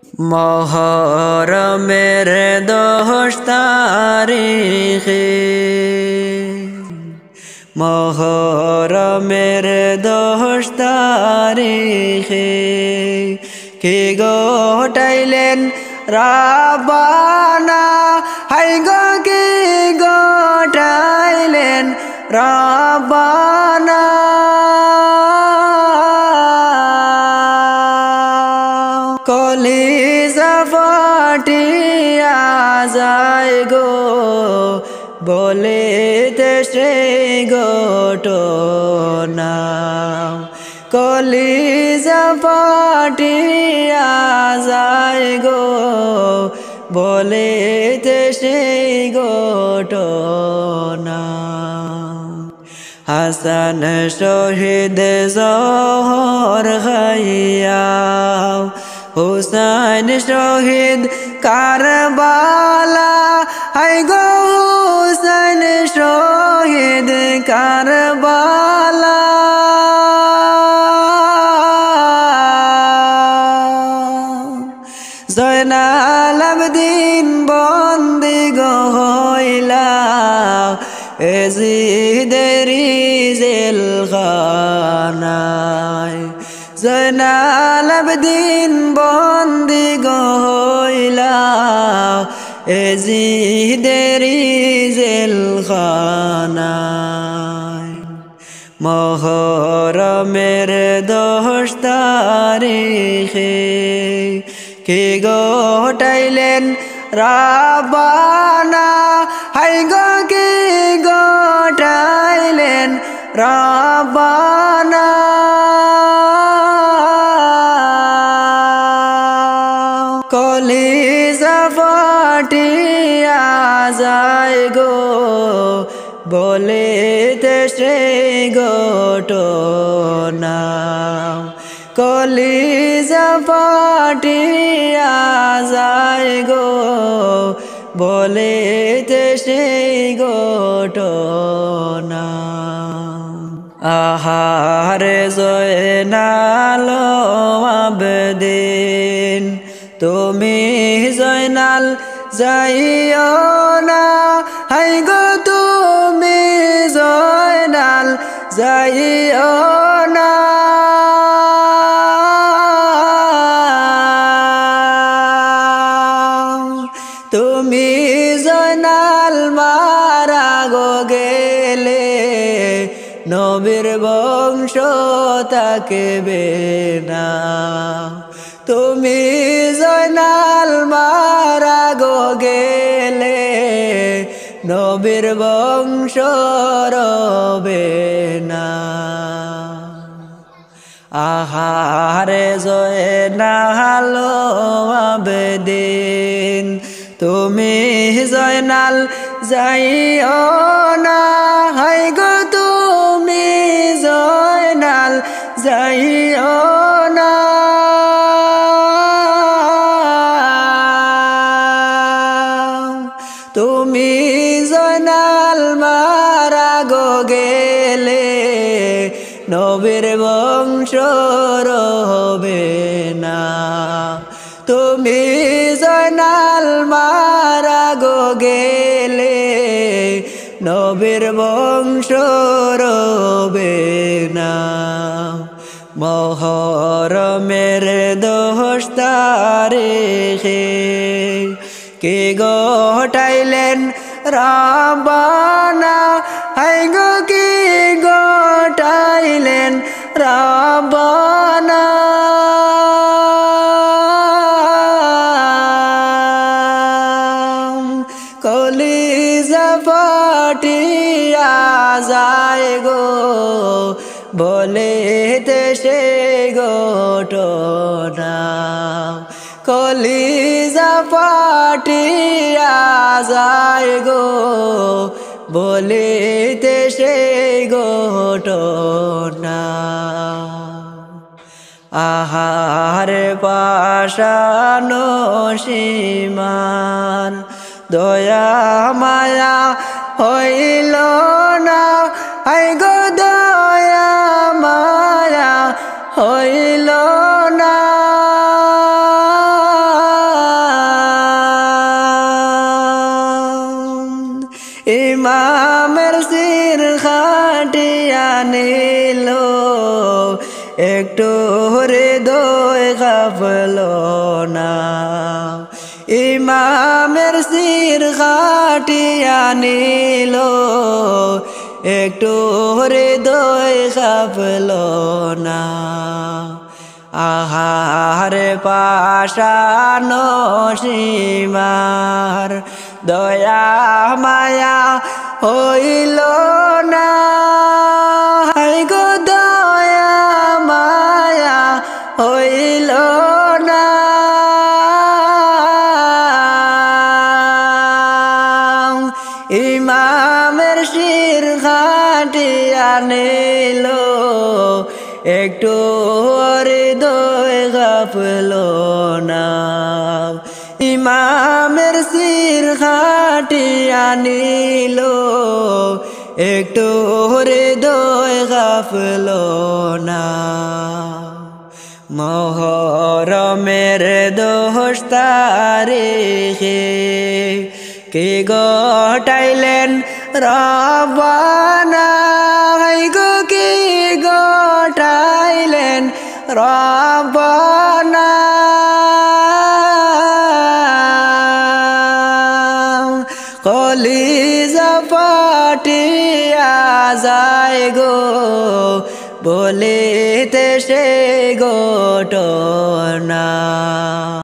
মুহররমের 10 তারিখে মুহররমের 10 তারিখে কে ঘটাইলেন রাব্বানা হাই গো কে ঘটাইলেন রাব্বানা কলিজা ফাটিয়া যায় গো বলিতে সেই ঘটনা কলিজা ফাটিয়া যায় গো বলিতে সেই ঘটনা হাসান শহীদ জহর খাইয়া হুসাইন শহীদ কারবালা হাই গো হুসাইন শহীদ কারবালা জয়নাল আবদিন বন্দি গো হইলা এজিদেরি জেলখানায় জয়নাল আবদিন বন্দি গো হইলা এজিদেরি জেলখানায় মুহররমের 10 তারিখে কে ঘটাইলেন রাব্বানা হাই গো কে ঘটাইলেন রাব্বানা কলিজা ফাটিয়া যায় গো বলিতে সেই ঘটনা কলিজা ফাটিয়া যায় গো বলিতে সেই ঘটনা আহারে জয়নাল আবদিন তুমি জয়নাল যাইও না হাই গো তুমি জয়নাল যাইও না তুমি জয়নাল মারা গো গেলে নবীর বংশ থাকবে না তুমি জয়নাল মারা গো গেলে নবীর বংশ রবে না আহারে জয়নাল আবদিন তুমি জয়নাল যাইও না হাই গো তুমি জয়নাল যাইও না তুমি জয়নাল মারা গো গেলে নবীর বংশ রবে না তুমি জয়নাল মারা গো গেলে নবীর বংশ রবে না মুহররমের 10 তারিখে কে ঘটাইলেন রাব্বানা হাই গো কে ঘটাইলেন রাব্বানা কলিজা ফাটিয়া যায় গো বলিতে সেই ঘটনা কলিজা ফাটিয়া যায় গো বলিতে সেই ঘটনা আহার পাশানো সীমান দয়া মায়া হইল না হাই গো দয়া মায়া হইল না নিল একটু হৃদয় কাঁপলো না ইমামের শির খাটিয়া নিল একটু হৃদয় কাঁপলো না আহার পাশানো সীমার দয়া মায়া হইল না গো দয়া মায়া হইল না ইমামের শির খাটিয়া নিল একটু হৃদয় কাঁপলো না ইমামের শির খাটিয়া নিল একটু হৃদয় কাঁপলো না মুহরমের 10 তারিখে কি ঘটাইলেন রব্বানা গো কি ঘটাইলেন রব্বানা কলিজা ফাটিয়া যায় গো বলিতে সে ঘটনা